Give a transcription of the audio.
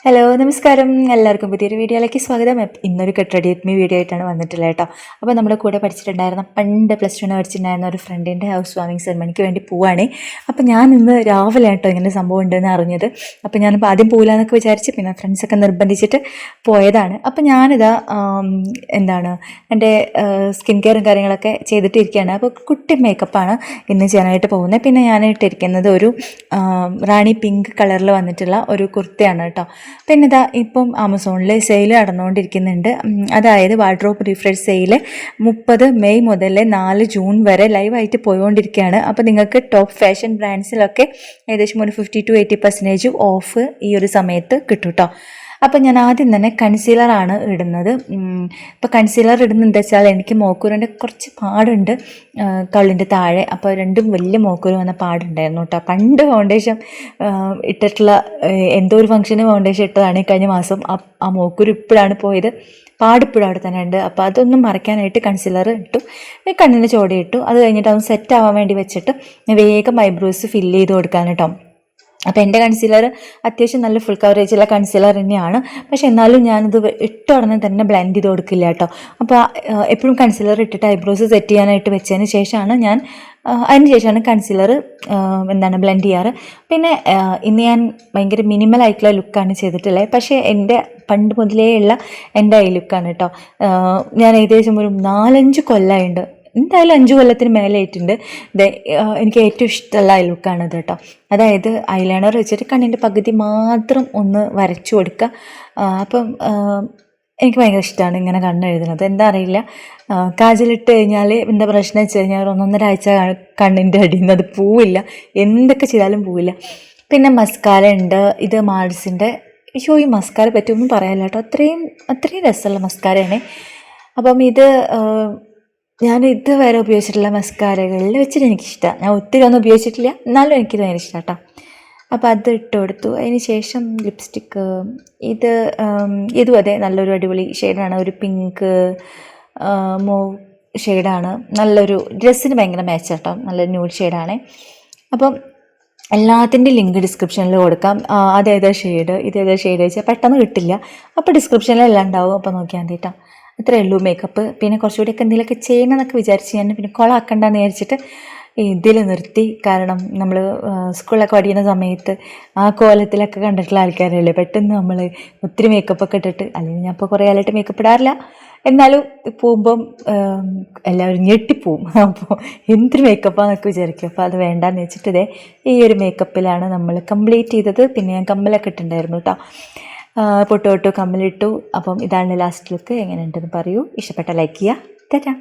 Hello നമസ്കാരം, എല്ലാവർക്കും പുതിയൊരു വീഡിയോയിലേക്ക് സ്വാഗതം. ഇന്നൊരു get ready with me video ആയിട്ടാണ് വന്നിട്ടുള്ളത് കേട്ടോ. അപ്പോൾ നമ്മുടെ കൂടെ പഠിച്ചിട്ടുണ്ടായിരുന്ന പണ്ട് +2 പഠിച്ചിട്ടുണ്ടായിരുന്ന ഒരു ഫ്രണ്ടിൻ്റെ ഹൗസ് വാമിങ് സെറമണിക്ക് വേണ്ടി പോവാണ്. അപ്പോൾ ഞാൻ ഇന്ന് രാവിലെ കേട്ടോ ഇങ്ങനെ സംഭവം ഉണ്ടെന്ന് അറിഞ്ഞത്. അപ്പോൾ ഞാനിപ്പോൾ ആദ്യം പോകില്ലെന്നൊക്കെ വിചാരിച്ച് പിന്നെ ഫ്രണ്ട്സൊക്കെ നിർബന്ധിച്ചിട്ട് പോയതാണ്. അപ്പോൾ ഞാനിതാ എൻ്റെ സ്കിൻ കെയറും കാര്യങ്ങളൊക്കെ ചെയ്തിട്ടിരിക്കുകയാണ്. അപ്പോൾ കുട്ടി മേക്കപ്പാണ് ഇന്ന് ചെയ്യാനായിട്ട് പോകുന്നത്. പിന്നെ ഞാൻ ഇട്ടിരിക്കുന്നത് ഒരു റാണി പിങ്ക് കളറിൽ വന്നിട്ടുള്ള ഒരു കുർത്തയാണ് കേട്ടോ. പിന്നെ ഇതാ ഇപ്പം ആമസോണിൽ സെയിൽ നടന്നുകൊണ്ടിരിക്കുന്നുണ്ട്. അതായത് വാർഡ്രോബ് റിഫ്രഷ് സെയിൽ 30 മെയ് മുതൽ 4 ജൂൺ വരെ ലൈവായിട്ട് പോയിക്കൊണ്ടിരിക്കുകയാണ്. അപ്പോൾ നിങ്ങൾക്ക് ടോപ്പ് ഫാഷൻ ബ്രാൻഡ്സിലൊക്കെ ഏകദേശം ഒരു 50-80% ഓഫ് ഈ ഒരു സമയത്ത് കിട്ടും കേട്ടോ. അപ്പം ഞാൻ ആദ്യം തന്നെ കൺസീലറാണ് ഇടുന്നത്. ഇപ്പോൾ കൺസീലർ ഇടുന്നത് എന്താ വെച്ചാൽ എനിക്ക് മോക്കൂറിൻ്റെ കുറച്ച് പാടുണ്ട് കള്ളിൻ്റെ താഴെ. അപ്പോൾ രണ്ടും വലിയ മോക്കൂര് വന്ന പാടുണ്ടായിരുന്നു കേട്ടോ. പണ്ട് ഫൗണ്ടേഷൻ ഇട്ടിട്ടുള്ള എന്തോ ഒരു ഫംഗ്ഷന് ഫൗണ്ടേഷൻ ഇട്ടതാണ് കഴിഞ്ഞ മാസം. ആ മോക്കൂര് ഇപ്പോഴാണ് പോയത്, പാടിപ്പോഴും അവിടെ തന്നെ ഉണ്ട്. അപ്പോൾ അതൊന്നും മറയ്ക്കാനായിട്ട് കൺസീലർ ഇട്ടു, കണ്ണിന് ചോടി ഇട്ടു. അത് കഴിഞ്ഞിട്ട് അതൊന്ന് സെറ്റ് ആവാൻ വേണ്ടി വെച്ചിട്ട് വേഗം ഐബ്രോസ് ഫില്ല് ചെയ്ത് കൊടുക്കാൻ കേട്ടോ. അപ്പോൾ എൻ്റെ കൺസീലർ അത്യാവശ്യം നല്ല ഫുൾ കവറേജുള്ള കൺസീലർ തന്നെയാണ്. പക്ഷെ എന്നാലും ഞാനിത് ഇട്ട ഉടനെ തന്നെ ബ്ലെൻഡ് ചെയ്ത് കൊടുക്കില്ല കേട്ടോ. അപ്പോൾ എപ്പോഴും കൺസീലർ ഇട്ടിട്ട് ഐബ്രോസ് സെറ്റ് ചെയ്യാനായിട്ട് വെച്ചതിന് ശേഷമാണ് കൺസീലർ ബ്ലെൻഡ് ചെയ്യാറ്. പിന്നെ ഇന്ന് ഞാൻ ഭയങ്കര മിനിമൽ ആയിട്ടുള്ള ലുക്കാണ് ചെയ്തിട്ടുള്ളത്. പക്ഷേ എൻ്റെ പണ്ട് മുതലേ ഉള്ള എൻ്റെ ഐ ലുക്കാണ് കേട്ടോ. ഞാൻ ഏകദേശം ഒരു 4-5 കൊല്ലമായിട്ടുണ്ട്, എന്തായാലും 5 കൊല്ലത്തിന് മേലെ ആയിട്ടുണ്ട്. എനിക്ക് ഏറ്റവും ഇഷ്ടമുള്ള ഐ ലുക്കാണിത് കേട്ടോ. അതായത് ഐലൈനർ വെച്ചിട്ട് കണ്ണിൻ്റെ പകുതി മാത്രം ഒന്ന് വരച്ചു കൊടുക്കുക. അപ്പം എനിക്ക് ഭയങ്കര ഇഷ്ടമാണ് ഇങ്ങനെ കണ്ണെഴുതുന്നത്. എന്താ അറിയില്ല, കാജലിട്ട് കഴിഞ്ഞാൽ എന്താ പ്രശ്നം വെച്ച് കഴിഞ്ഞാൽ 1-1.5 ആഴ്ച കണ്ണിൻ്റെ അടിയിൽ നിന്ന് അത് പോവില്ല, എന്തൊക്കെ ചെയ്താലും പോവില്ല. പിന്നെ മസ്കാര ഉണ്ട്, ഇത് മാൾസിൻ്റെ. ഈ മസ്കാര പറ്റുമൊന്നും പറയാനില്ല കേട്ടോ, അത്രയും രസമുള്ള മസ്കാരയാണ്. അപ്പം ഇത് ഞാൻ ഇതുവരെ ഉപയോഗിച്ചിട്ടുള്ള മസ്കാരകളിൽ വെച്ചിട്ട് എനിക്കിഷ്ടമാണ്. ഞാൻ ഒത്തിരി ഒന്നും ഉപയോഗിച്ചിട്ടില്ല, എന്നാലും എനിക്കിത് ഭയങ്കര ഇഷ്ടമാണ് കേട്ടോ. അപ്പോൾ അത് ഇട്ട് കൊടുത്തു. അതിന് ശേഷം ലിപ്സ്റ്റിക്ക്, ഇതും അതെ നല്ലൊരു അടിപൊളി ഷെയ്ഡാണ്, ഒരു പിങ്ക് മൂവ് ഷെയ്ഡാണ്. നല്ലൊരു ഡ്രസ്സിന് ഭയങ്കര മാച്ച് കേട്ടോ, നല്ലൊരു ന്യൂഡ് ഷെയ്ഡാണ്. അപ്പം എല്ലാത്തിൻ്റെ ലിങ്ക് ഡിസ്ക്രിപ്ഷനിൽ കൊടുക്കാം. അതേതാ ഷെയ്ഡ് ഇതേതാ ഷെയ്ഡ് വെച്ചാൽ പെട്ടെന്ന് കിട്ടില്ല, അപ്പോൾ ഡിസ്ക്രിപ്ഷനിലെല്ലാം ഉണ്ടാവും, അപ്പോൾ നോക്കിയാൽ മതി കേട്ടോ. അത്രയേ ഉള്ളൂ മേക്കപ്പ്. പിന്നെ കുറച്ചുകൂടിയൊക്കെ എന്തെങ്കിലുമൊക്കെ ചെയ്യണമെന്നൊക്കെ വിചാരിച്ച് ഞാൻ പിന്നെ കൊളാക്കണ്ടെന്ന് വിചാരിച്ചിട്ട് ഇതിൽ നിർത്തി. കാരണം നമ്മൾ സ്കൂളിലൊക്കെ പഠിക്കുന്ന സമയത്ത് ആ കോലത്തിലൊക്കെ കണ്ടിട്ടുള്ള ആൾക്കാരല്ലേ, പെട്ടെന്ന് നമ്മൾ ഒത്തിരി മേക്കപ്പൊക്കെ ഇട്ടിട്ട്, അല്ലെങ്കിൽ ഞാൻ ഇപ്പോൾ കുറേ കാലമായിട്ട് മേക്കപ്പ് ഇടാറില്ല, എന്നാലും പോകുമ്പം എല്ലാവരും ഞെട്ടിപ്പോവും. അപ്പോൾ എന്തൊരു മേക്കപ്പാന്നൊക്കെ വിചാരിക്കും. അപ്പോൾ അത് വേണ്ടാന്ന് വെച്ചിട്ട് ഈ ഒരു മേക്കപ്പിലാണ് നമ്മൾ കംപ്ലീറ്റ് ചെയ്തത്. പിന്നെ ഞാൻ കമ്മലൊക്കെ ഇട്ടുണ്ടായിരുന്നു കേട്ടോ, പൊട്ടു കമ്മലിട്ടു. അപ്പം ഇതാണ് ലാസ്റ്റ് ലുക്ക്. എങ്ങനെയുണ്ടെന്ന് പറയൂ. ഇഷ്ടപ്പെട്ട ലൈക്ക് ചെയ്യുക. ടാറ്റാ.